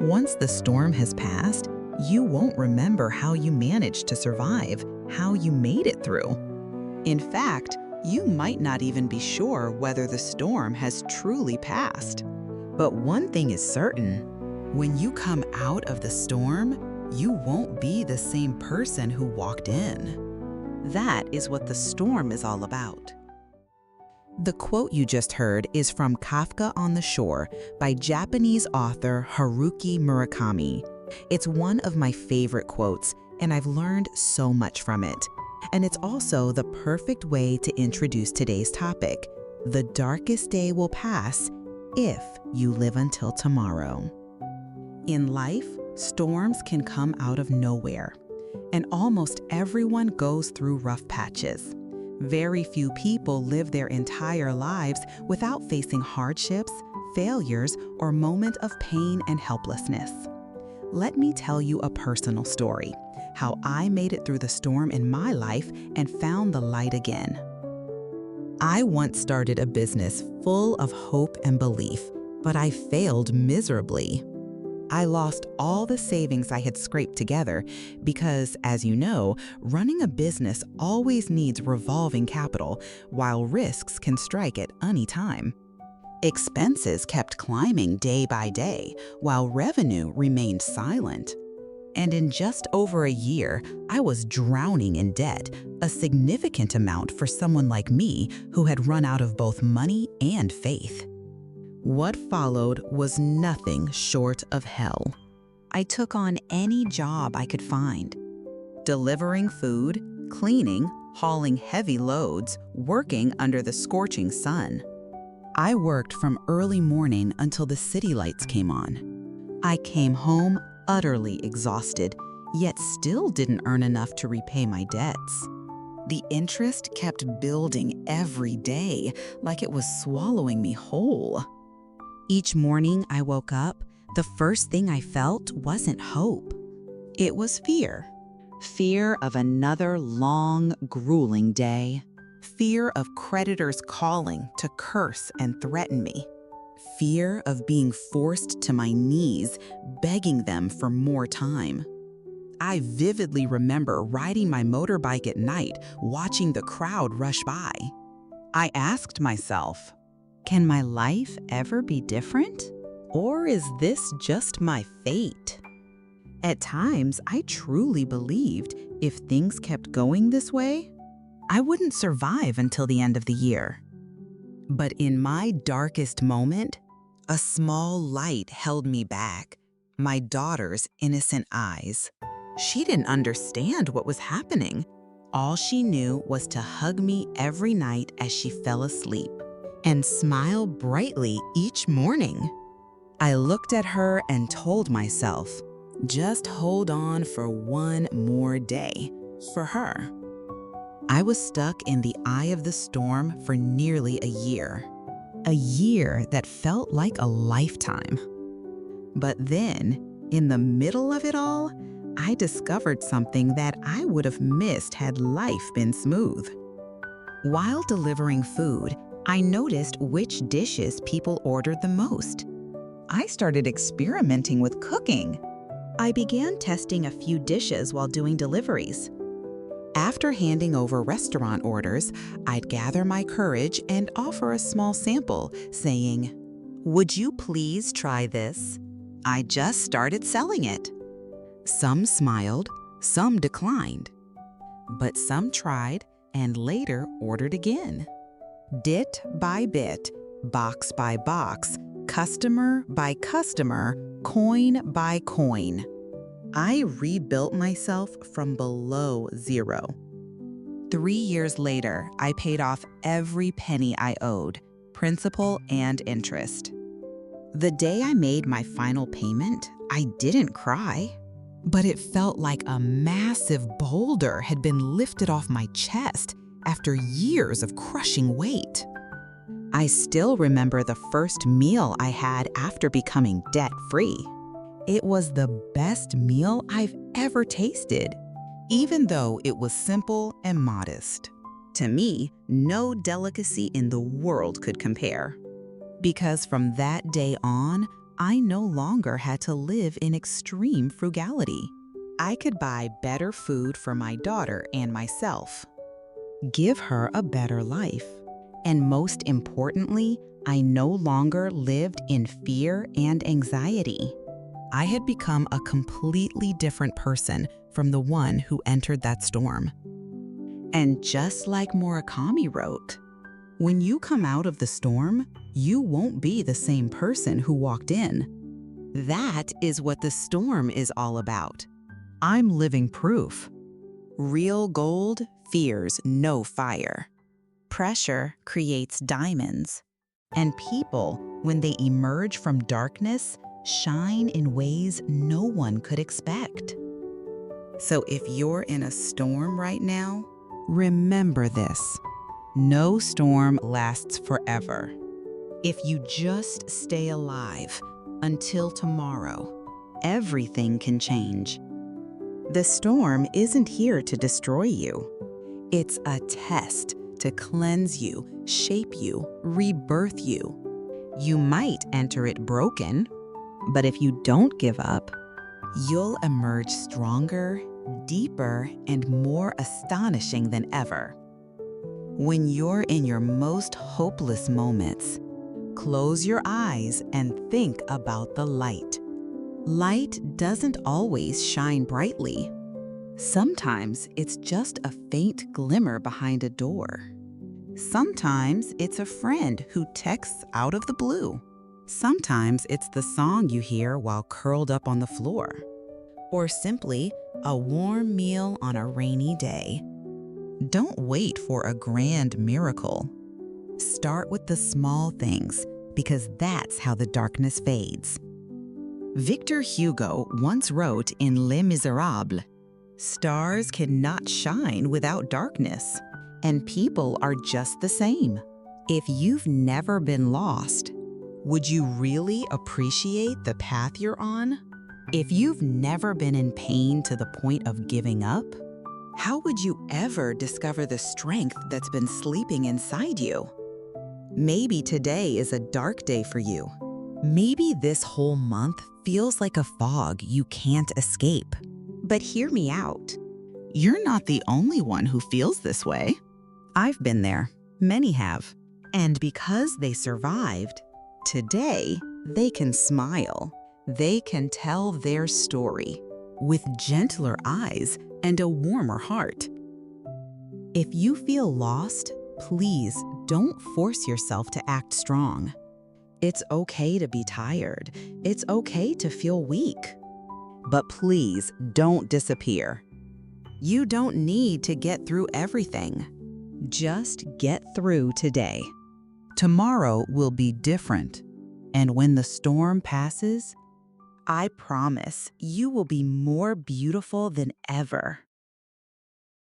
Once the storm has passed, you won't remember how you managed to survive, how you made it through. In fact, you might not even be sure whether the storm has truly passed. But one thing is certain: when you come out of the storm, you won't be the same person who walked in. That is what the storm is all about. The quote you just heard is from Kafka on the Shore by Japanese author Haruki Murakami. It's one of my favorite quotes, and I've learned so much from it. And it's also the perfect way to introduce today's topic: the darkest day will pass if you live until tomorrow. In life, storms can come out of nowhere, and almost everyone goes through rough patches. Very few people live their entire lives without facing hardships, failures, or moments of pain and helplessness. Let me tell you a personal story, how I made it through the storm in my life and found the light again. I once started a business full of hope and belief, but I failed miserably. I lost all the savings I had scraped together because, as you know, running a business always needs revolving capital, while risks can strike at any time. Expenses kept climbing day by day, while revenue remained silent. And in just over a year, I was drowning in debt, a significant amount for someone like me who had run out of both money and faith. What followed was nothing short of hell. I took on any job I could find. Delivering food, cleaning, hauling heavy loads, working under the scorching sun. I worked from early morning until the city lights came on. I came home utterly exhausted, yet still didn't earn enough to repay my debts. The interest kept building every day, like it was swallowing me whole. Each morning I woke up, the first thing I felt wasn't hope. It was fear. Fear of another long, grueling day. Fear of creditors calling to curse and threaten me. Fear of being forced to my knees, begging them for more time. I vividly remember riding my motorbike at night, watching the crowd rush by. I asked myself, can my life ever be different? Or is this just my fate? At times, I truly believed if things kept going this way, I wouldn't survive until the end of the year. But in my darkest moment, a small light held me back, my daughter's innocent eyes. She didn't understand what was happening. All she knew was to hug me every night as she fell asleep and smile brightly each morning. I looked at her and told myself, just hold on for one more day for her. I was stuck in the eye of the storm for nearly a year that felt like a lifetime. But then, in the middle of it all, I discovered something that I would have missed had life been smooth. While delivering food, I noticed which dishes people ordered the most. I started experimenting with cooking. I began testing a few dishes while doing deliveries. After handing over restaurant orders, I'd gather my courage and offer a small sample, saying, "Would you please try this? I just started selling it." Some smiled, some declined, but some tried and later ordered again. Bit by bit, box by box, customer by customer, coin by coin, I rebuilt myself from below zero. 3 years later, I paid off every penny I owed, principal and interest. The day I made my final payment, I didn't cry, but it felt like a massive boulder had been lifted off my chest after years of crushing weight. I still remember the first meal I had after becoming debt-free. It was the best meal I've ever tasted, even though it was simple and modest. To me, no delicacy in the world could compare. Because from that day on, I no longer had to live in extreme frugality. I could buy better food for my daughter and myself, give her a better life. And most importantly, I no longer lived in fear and anxiety. I had become a completely different person from the one who entered that storm. And just like Murakami wrote, when you come out of the storm, you won't be the same person who walked in. That is what the storm is all about. I'm living proof. Real gold fears no fire. Pressure creates diamonds. And people, when they emerge from darkness, shine in ways no one could expect. So if you're in a storm right now, remember this. No storm lasts forever. If you just stay alive until tomorrow, everything can change. The storm isn't here to destroy you. It's a test to cleanse you, shape you, rebirth you. You might enter it broken, but if you don't give up, you'll emerge stronger, deeper, and more astonishing than ever. When you're in your most hopeless moments, close your eyes and think about the light. Light doesn't always shine brightly. Sometimes it's just a faint glimmer behind a door. Sometimes it's a friend who texts out of the blue. Sometimes it's the song you hear while curled up on the floor. Or simply a warm meal on a rainy day. Don't wait for a grand miracle. Start with the small things, because that's how the darkness fades. Victor Hugo once wrote in Les Miserables, "Stars cannot shine without darkness, and people are just the same." If you've never been lost, would you really appreciate the path you're on? If you've never been in pain to the point of giving up, how would you ever discover the strength that's been sleeping inside you? Maybe today is a dark day for you. Maybe this whole month feels like a fog you can't escape. But hear me out. You're not the only one who feels this way. I've been there. Many have. And because they survived, today they can smile. They can tell their story with gentler eyes and a warmer heart. If you feel lost, please don't force yourself to act strong. It's okay to be tired. It's okay to feel weak. But please don't disappear. You don't need to get through everything. Just get through today. Tomorrow will be different. And when the storm passes, I promise you will be more beautiful than ever.